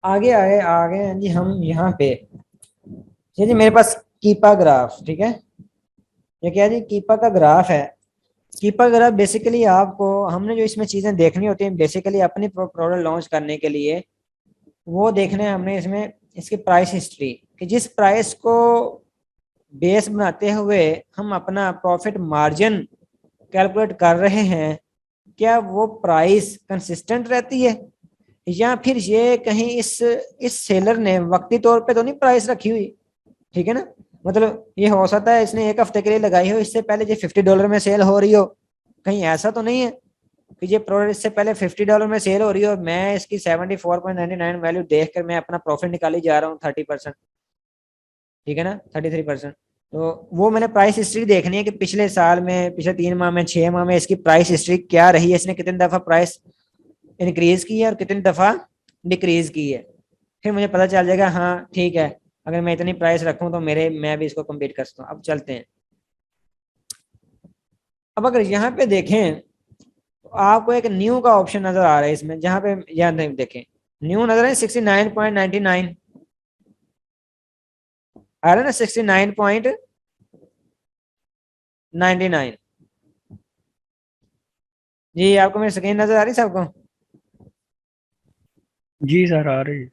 आगे आगे आ गए हैं जी हम यहाँ पे। जी मेरे पास कीपा ग्राफ, ठीक है। ये क्या है जी, कीपा का ग्राफ है। कीपा ग्राफ बेसिकली आपको, हमने जो इसमें चीजें देखनी होती हैं बेसिकली अपनी प्रोडक्ट लॉन्च करने के लिए, वो देखने हैं हमने इसमें। इसकी प्राइस हिस्ट्री, कि जिस प्राइस को बेस बनाते हुए हम अपना प्रॉफिट मार्जिन कैलकुलेट कर रहे हैं, क्या वो प्राइस कंसिस्टेंट रहती है, या फिर ये कहीं इस सेलर ने वक्ती तौर पे तो नहीं प्राइस रखी हुई। ठीक है ना। मतलब ये हो सकता है इसने एक हफ्ते के लिए लगाई हो, इससे पहले ये $50 में सेल हो रही हो। कहीं ऐसा तो नहीं है कि ये प्रोडक्ट इससे पहले $50 में सेल हो रही हो, मैं इसकी 74.99 वैल्यू देख कर मैं अपना प्रॉफिट निकाली जा रहा हूँ 30%। ठीक है ना, 33%। तो वो मैंने प्राइस हिस्ट्री देखनी है कि पिछले साल में, पिछले 3 माह में, 6 माह में इसकी प्राइस हिस्ट्री क्या रही है, इसने कितनी दफा प्राइस इंक्रीज की है और कितनी दफा डिक्रीज की है। फिर मुझे पता चल जाएगा, हाँ ठीक है, अगर मैं इतनी प्राइस रखूं तो मेरे मैं भी इसको कम्पीट कर सकता हूँ। अब चलते हैं। अब अगर यहाँ पे देखें तो आपको एक न्यू का ऑप्शन नजर आ रहा है इसमें, जहाँ पे यहाँ नहीं देखें, न्यू नजर है 69.99 आ रहा है ना, 69.99। जी आपको मेरी स्क्रीन नजर आ रही है सबको। जी सर, आ रही है।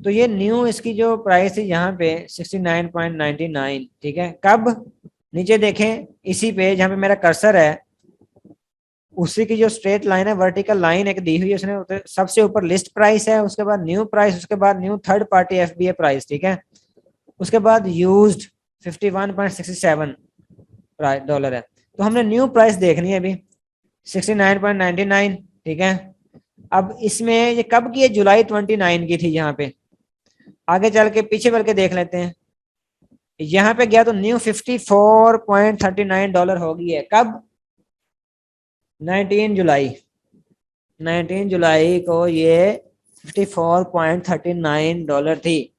तो ये न्यू इसकी जो प्राइस थी यहाँ पे 69.99, ठीक है। कब, नीचे देखें इसी पे जहाँ पे मेरा कर्सर है, उसी की जो स्ट्रेट लाइन है, वर्टिकल लाइन एक दी हुई है उसने, सबसे ऊपर लिस्ट प्राइस है, उसके बाद न्यू प्राइस, उसके बाद new third party FBA price, ठीक है। उसके बाद यूज्ड 51.67 डॉलर है। तो हमने न्यू प्राइस देखनी है अभी, 69.99, ठीक है। अब इसमें ये कब की है, जुलाई 29 की थी यहाँ पे। आगे चल के पीछे बढ़ के देख लेते हैं। यहाँ पे गया तो न्यू $54.39 हो गई है। कब, 19 जुलाई। 19 जुलाई को ये $54.39 थी।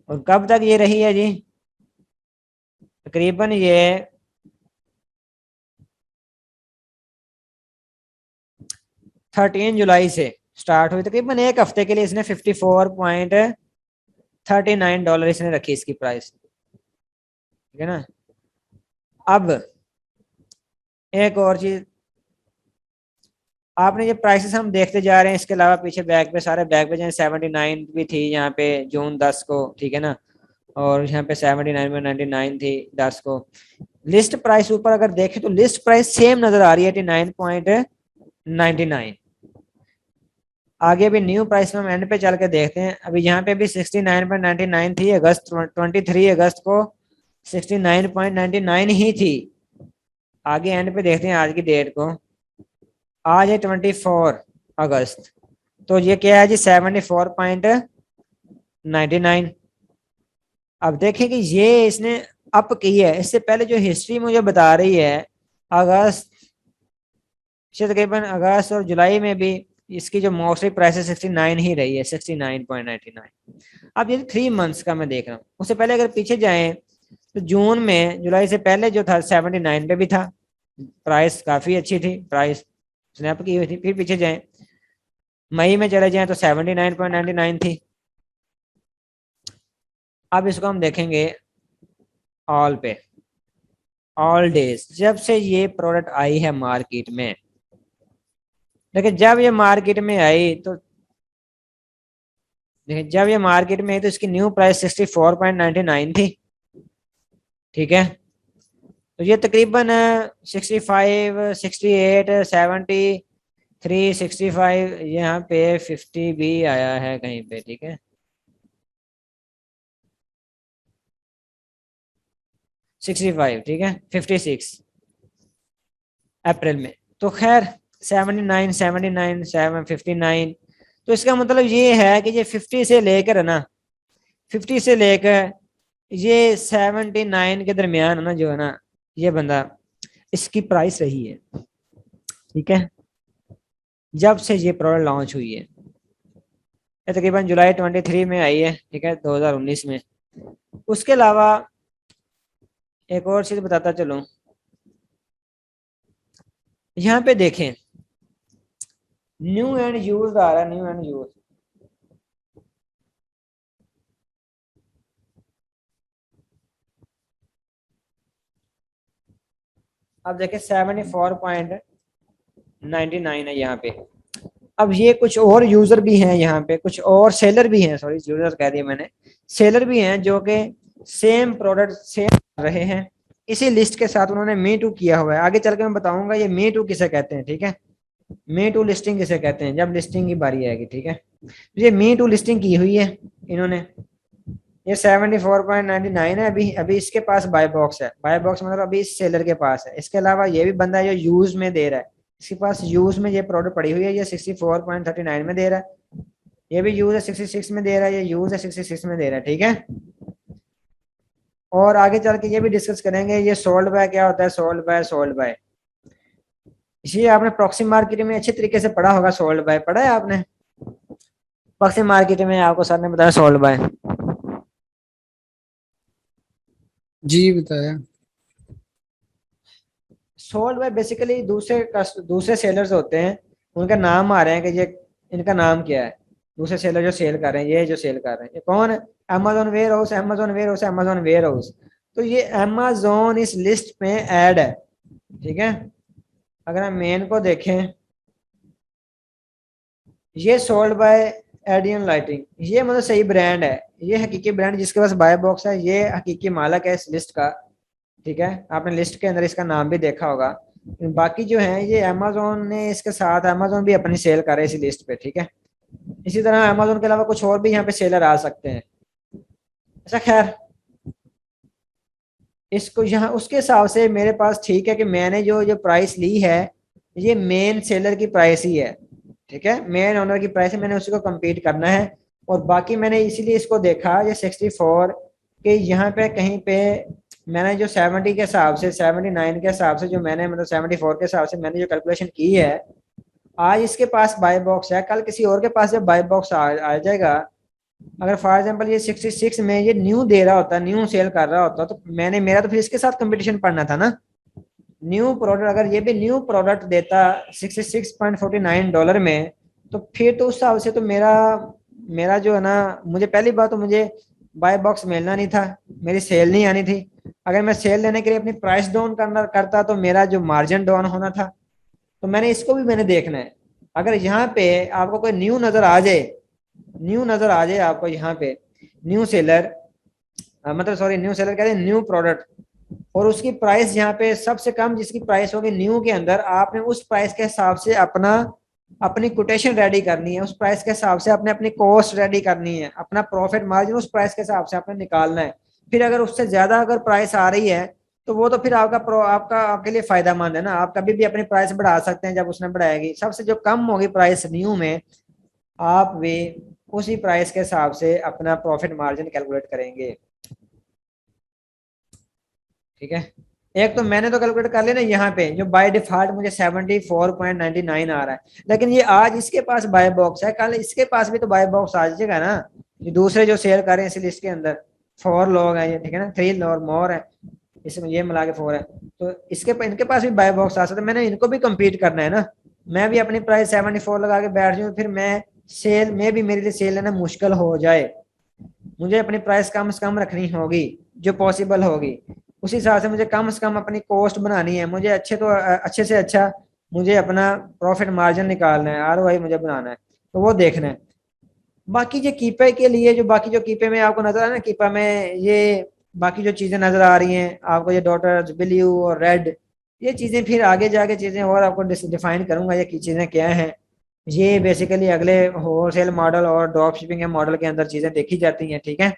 और कब तक ये रही है जी, तकरीबन ये 13 जुलाई से स्टार्ट हुई, तकरीबन एक हफ्ते के लिए इसने $54.39 इसने रखी इसकी प्राइस। ठीक है ना। अब एक और चीज, आपने ये प्राइसेस हम देखते जा रहे हैं, इसके अलावा पीछे बैक पे सारे बैक पे, जैसे 79 भी थी यहाँ पे जून 10 को, ठीक है ना। और यहाँ पे 79.99 थी 10 को। लिस्ट प्राइस ऊपर अगर देखें तो लिस्ट प्राइस सेम नजर आ रही है, 89.99। आगे भी न्यू प्राइस में हम एंड पे चल के देखते हैं। अभी यहाँ पे भी 69.99 थी, अगस्त 23 अगस्त को 69.99 ही थी। आगे एंड पे देखते हैं आज की डेट को, आज है 24 अगस्त। तो ये क्या है जी, 74.99। अब देखें कि ये इसने अप की है, इससे पहले जो हिस्ट्री मुझे बता रही है, अगस्त से तकरीबन अगस्त और जुलाई में भी इसकी जो मोस्टली प्राइस है 69 ही रही है, 69.99। अब ये 3 मंथ्स का मैं देख रहा हूँ, उससे पहले अगर पीछे जाएं तो जून में, जुलाई से पहले जो था 79 पे भी था, प्राइस काफी अच्छी थी, प्राइस स्नैप की हुई थी। फिर पीछे जाएं, मई में चले जाएं तो 79.99 थी। अब इसको हम देखेंगे ऑल पे, ऑल डेज, जब से ये प्रोडक्ट आई है मार्केट में। लेकिन जब ये मार्केट में आई तो, देखिए जब ये मार्केट में आई तो इसकी न्यू प्राइस 64.99 थी, ठीक है। तो ये तकरीबन 65, 68, 73, 65, यहाँ पे 50 भी आया है कहीं पे, ठीक है। 65, ठीक है, 56 अप्रैल में। तो खैर 79, 79, 759। तो इसका मतलब ये है कि ये 50 से लेकर है ना, 50 से लेकर ये 79 के दरमियान है ना, जो है ना, ये बंदा, इसकी प्राइस रही है, ठीक है, जब से ये प्रोडक्ट लॉन्च हुई है। ये तकरीबन जुलाई 23 में आई है, ठीक है, 2019 में। उसके अलावा एक और चीज बताता चलूं, यहाँ पे देखें न्यू एंड यूज आ रहा है, न्यू एंड यूज। अब देखें 74.99 है यहाँ पे। अब ये कुछ और यूजर भी हैं यहाँ पे, कुछ और सेलर भी हैं, सॉरी यूजर कह दिया मैंने, सेलर भी हैं जो कि सेम प्रोडक्ट सेल कर रहे हैं, इसी लिस्ट के साथ उन्होंने मी टू किया हुआ है। आगे चल के मैं बताऊंगा ये मी टू किसे कहते हैं, ठीक है, मी टू लिस्टिंग किसे कहते हैं जब लिस्टिंग की बारी आएगी, ठीक है। तो ये मी टू लिस्टिंग की हुई है इन्होंने, ये 74.99 है। अभी अभी इसके पास बाय बॉक्स है, बाय बॉक्स मतलब अभी इस सेलर के पास है। इसके अलावा ये भी बंदा है जो यूज में दे रहा है, इसके पास यूज में ये प्रोडक्ट पड़ी हुई है, ये 64.39 में दे रहा है, ये भी यूज है 66 में दे रहा है, ये यूज है 66 में दे रहा है, ठीक है। और आगे चल के ये भी डिस्कस करेंगे ये सोल्ड बाय क्या होता है, सोल्ड बाय। इसी आपने प्रॉक्सी मार्केट में अच्छे तरीके से पढ़ा होगा, सोल्ड बाय पढ़ा है आपने, प्रॉक्सी मार्केट में आपको सर ने बताया सोल्ड बाय। जी बताया। सोल्ड बाय बेसिकली दूसरे सेलर्स होते हैं, उनका नाम आ रहे हैं कि ये इनका नाम क्या है, दूसरे सेलर जो सेल कर रहे हैं, ये जो सेल कर रहे हैं ये कौन है, Amazon warehouse, Amazon warehouse, Amazon warehouse. तो ये अमेजोन इस लिस्ट में ऐड है, ठीक है। अगर हम मेन को देखें, ये सोल्ड बाय एडियन लाइटिंग, ये मतलब सही ब्रांड है, ये हकीकी ब्रांड जिसके पास बाय बॉक्स है, ये हकीकी मालक है इस लिस्ट का, ठीक है। आपने लिस्ट के अंदर इसका नाम भी देखा होगा। बाकी जो है ये अमेजोन ने इसके साथ, अमेजोन भी अपनी सेल कर रहे हैं इसी लिस्ट पे, ठीक है। इसी तरह अमेजोन के अलावा कुछ और भी यहाँ पे सेलर आ सकते हैं। अच्छा खैर, इसको यहाँ उसके हिसाब से मेरे पास ठीक है कि मैंने जो जो प्राइस ली है ये मेन सेलर की प्राइस ही है, ठीक है, मेन ओनर की प्राइस है, मैंने उसी को compete करना है। और बाकी मैंने इसीलिए इसको देखा ये 64 के यहाँ पे कहीं पे मैंने जो 70 के हिसाब से, 79 के हिसाब से जो मैंने मतलब 74 के हिसाब से मैंने जो कैलकुलेशन की है, आज इसके पास बाय बॉक्स है, कल किसी और के पास जब बाय बॉक्स आ जाएगा, अगर फॉर एग्जांपल ये 66 में ये न्यू दे रहा होता, न्यू सेल कर रहा होता, तो मैंने मेरा तो फिर इसके साथ कंपटीशन पड़ना था ना। न्यू प्रोडक्ट अगर ये भी न्यू प्रोडक्ट देता $66.49 में, तो फिर तो उस हिसाब से तो मेरा मेरा जो है ना, मुझे पहली बात तो मुझे बाय बॉक्स मिलना नहीं था, मेरी सेल नहीं आनी थी। अगर मैं सेल लेने के लिए अपनी प्राइस डाउन करता तो मेरा जो मार्जिन डाउन होना था। तो मैंने इसको भी मैंने देखना है। अगर यहाँ पे आपको कोई न्यू नजर आ जाए, न्यू नजर आ जाए आपको यहाँ पे, न्यू सेलर मतलब सॉरी न्यू सेलर कहते हैं न्यू प्रोडक्ट, और उसकी प्राइस यहाँ पे सबसे कम जिसकी प्राइस होगी न्यू के अंदर, आपने उस प्राइस के हिसाब से अपनी कोटेशन रेडी करनी है, उस प्राइस के हिसाब से अपने अपनी कॉस्ट रेडी करनी है, अपना प्रॉफिट मार्जिन उस प्राइस के हिसाब से आपने निकालना है। फिर अगर उससे ज्यादा अगर प्राइस आ रही है तो वो तो फिर आपका आपके लिए फायदेमंद है ना, आप कभी भी अपनी प्राइस बढ़ा सकते हैं जब उसने बढ़ाएगी। सबसे जो कम होगी प्राइस न्यू में, आप वे उसी प्राइस के हिसाब से अपना प्रॉफिट मार्जिन कैलकुलेट करेंगे, ठीक है। एक तो मैंने तो कैलकुलेट कर लिया ना यहाँ पे, जो बाय डिफॉल्ट मुझे 74.99 आ रहा है, लेकिन ये आज इसके पास बाय बॉक्स है, कल इसके पास भी तो बाय बॉक्स आ जाएगा ना। ये दूसरे जो शेयर कर रहे हैं इस लिस्ट के अंदर 4 लोग हैं ये, ठीक है ना, 3 और मोर है, इसमें ये मिला के 4 है, तो इनके पास भी बाय बॉक्स आ सकता है। मैंने इनको भी कम्पीट करना है ना, मैं भी अपनी प्राइस 74 लगा के बैठ जाऊँ, फिर मैं सेल में भी मेरे लिए सेल लेना मुश्किल हो जाए, मुझे अपनी प्राइस कम से कम रखनी होगी जो पॉसिबल होगी। उसी हिसाब से मुझे कम से कम अपनी कॉस्ट बनानी है, मुझे अच्छे से अच्छा मुझे अपना प्रॉफिट मार्जिन निकालना है, आरओआई मुझे बनाना है, तो वो देखना है। बाकी जो कीपे के लिए जो बाकी जो कीपे में आपको नजर आ रहा है ना, कीपा में ये बाकी जो चीजें नजर आ रही हैं आपको, ये डॉटर्स ब्लू और रेड, ये चीजें फिर आगे जाके चीजें और आपको डिफाइन करूंगा ये की चीजें क्या हैं। ये बेसिकली अगले होलसेल मॉडल और ड्रॉप शिपिंग के मॉडल के अंदर चीजें देखी जाती हैं, ठीक है।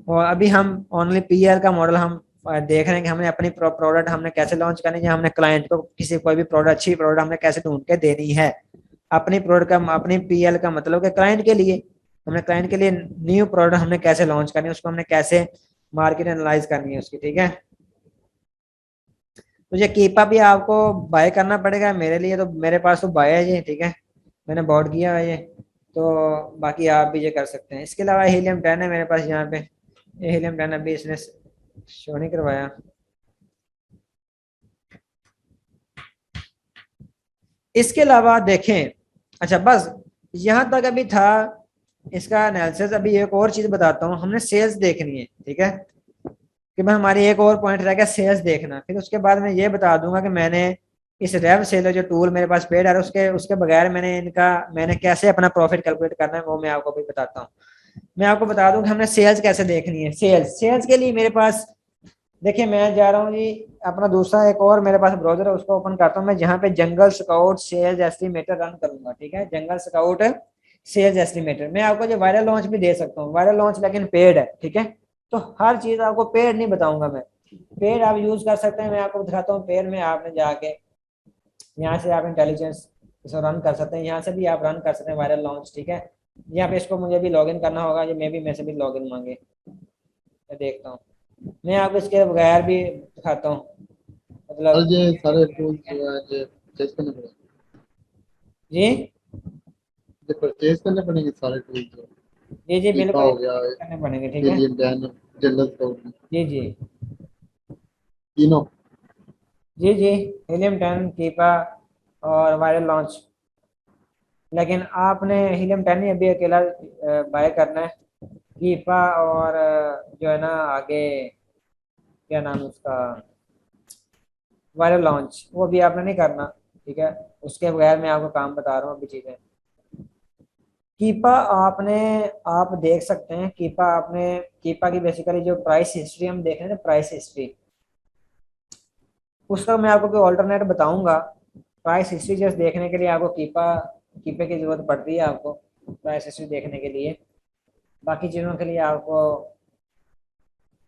और अभी हम ओनली पीएल का मॉडल हम देख रहे हैं कि हमने अपनी प्रोडक्ट हमने कैसे लॉन्च करनी है, हमने क्लाइंट को किसी कोई भी प्रोडक्ट अच्छी प्रोडक्ट हमने कैसे ढूंढ के देनी है। अपनी प्रोडक्ट का अपनी पीएल का मतलब कि क्लाइंट के लिए, हमने क्लाइंट के लिए न्यू प्रोडक्ट हमने कैसे लॉन्च करनी है, उसको हमने कैसे मार्केट एनालाइज करनी है उसकी, ठीक है। तो ये कीपा भी आपको बाय करना पड़ेगा, मेरे लिए तो मेरे पास तो बाय है ये, ठीक है, मैंने बॉट किया है ये, तो बाकी आप भी ये कर सकते हैं। इसके अलावा हीलियम 10 है मेरे पास यहाँ पे, ये हीलियम 10 अभी इसने शो नहीं करवाया। इसके अलावा देखें, अच्छा बस यहाँ तक अभी था इसका एनालिसिस। अभी एक और चीज बताता हूँ, हमने सेल्स देखनी है, ठीक है। कि मैं हमारी एक और पॉइंट रह गया सेल्स देखना। फिर उसके बाद मैं ये बता दूंगा कि मैंने इस रेव सेलर जो टूल मेरे पास पेड है उसके उसके बगैर मैंने कैसे अपना प्रॉफिट कैलकुलेट करना है वो मैं आपको भी बताता हूँ। मैं आपको बता दूं कि हमने सेल्स कैसे देखनी है। सेल्स सेल्स के लिए मेरे पास, देखिए मैं जा रहा हूँ जी अपना दूसरा एक और मेरे पास ब्राउजर है उसको ओपन करता हूँ मैं, जहाँ पे Jungle Scout sales estimator run करूंगा। ठीक है, जंगल स्काउट सेल्स एस्टिमेटर। मैं आपको जो वायरल लॉन्च भी दे सकता हूँ, वायरल लॉन्च लेकिन पेड है। ठीक है, तो हर चीज आपको पेड नहीं बताऊंगा मैं। पेड आप यूज कर सकते हैं, मैं आपको दिखाता हूँ। पेड में आपने जाके यहाँ से आप इंटेलिजेंस इसको रन कर सकते हैं, यहाँ से भी आप रन कर सकते हैं वायरल लॉन्च। ठीक है, यहाँ पे इसको मुझे भी लॉगिन करना होगा, ये मे भी मैं से भी लॉगिन मांगे, मैं देखता हूँ। मैं आपको इसके बगैर भी दिखाता हूँ, और मतलब ये सारे टूल्स ठीक है जो है ये परचेज करने पड़ेंगे। जी। ये परचेज करने पड़ेंगे सारे टूल्स जो जी जी कीपा बिल्कुल हो गया, करने पड़ेंगे। ठीक है, एलियन डैन, जंगल स्काउट, जी जी तीनों। जी जी, हीलियम 10 कीपा और वायरल लॉन्च। लेकिन आपने हीलियम 10 ही अभी अकेला बाय करना है। कीपा और जो है ना आगे क्या नाम है उसका, वायरल लॉन्च, वो भी आपने नहीं करना। ठीक है, उसके बगैर मैं आपको काम बता रहा हूँ अभी चीजें। कीपा आपने, आप देख सकते हैं कीपा आपने, कीपा की बेसिकली जो प्राइस हिस्ट्री हम देख रहे हैं ना, प्राइस हिस्ट्री, उसका मैं आपको कोई ऑल्टरनेट बताऊंगा। प्राइस हिस्ट्री जस्ट देखने के लिए आपको कीपा, कीपे की जरूरत पड़ती है आपको प्राइस हिस्ट्री देखने के लिए। बाकी चीज़ों के लिए आपको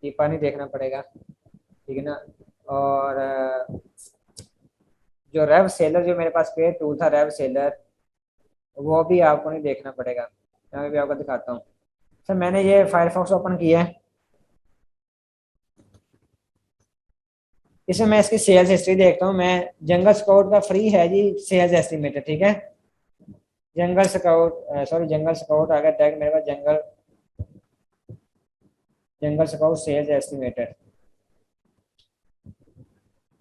कीपा नहीं देखना पड़ेगा। ठीक है ना। और जो रेव सेलर जो मेरे पास पेड टूल था रेव सेलर, वो भी आपको नहीं देखना पड़ेगा, मैं भी आपको दिखाता हूँ। सर मैंने ये फायरफॉक्स ओपन किया है, इसमें मैं इसकी सेल्स हिस्ट्री देखता हूँ। मैं जंगल स्काउट का फ्री है जी सेल्स एस्टिमेटर। ठीक है, Jungle Scout, sorry Jungle Scout आ गया टैग मेरे पास, Jungle Jungle Scout sales estimator,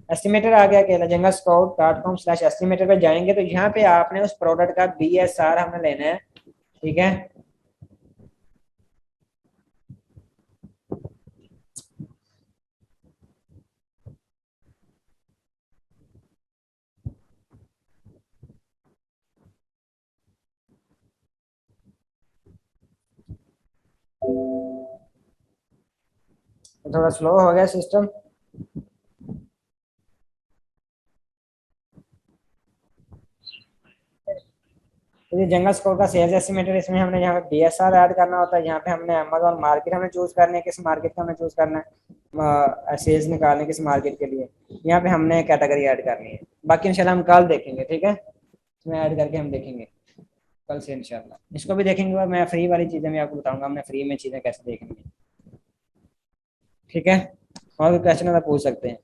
estimator आ गया अकेला। Jungle Scout dot com slash estimator पे जाएंगे तो यहाँ पे आपने उस प्रोडक्ट का BSR हमें लेना है। ठीक है, तो थोड़ा स्लो हो गया सिस्टम। तो ये जंगल स्कोर का सेल्स एस्टिमेटर, इसमें हमने यहाँ पे BSR ऐड करना होता है। यहाँ पे हमने अमेजोन मार्केट हमें चूज करने किस मार्केट का हमें चूज करना है, सेल्स निकालने किस मार्केट के लिए। यहाँ पे हमने कैटेगरी ऐड करनी है। बाकी इंशाल्लाह हम कल देखेंगे। ठीक है, इसमें ऐड करके हम देखेंगे कल से इंशाल्लाह, इसको भी देखेंगे। और मैं फ्री वाली चीजें भी आपको बताऊंगा, हमने फ्री में चीजें कैसे देखनी है। ठीक है, और कोई क्वेश्चन अगर पूछ सकते हैं।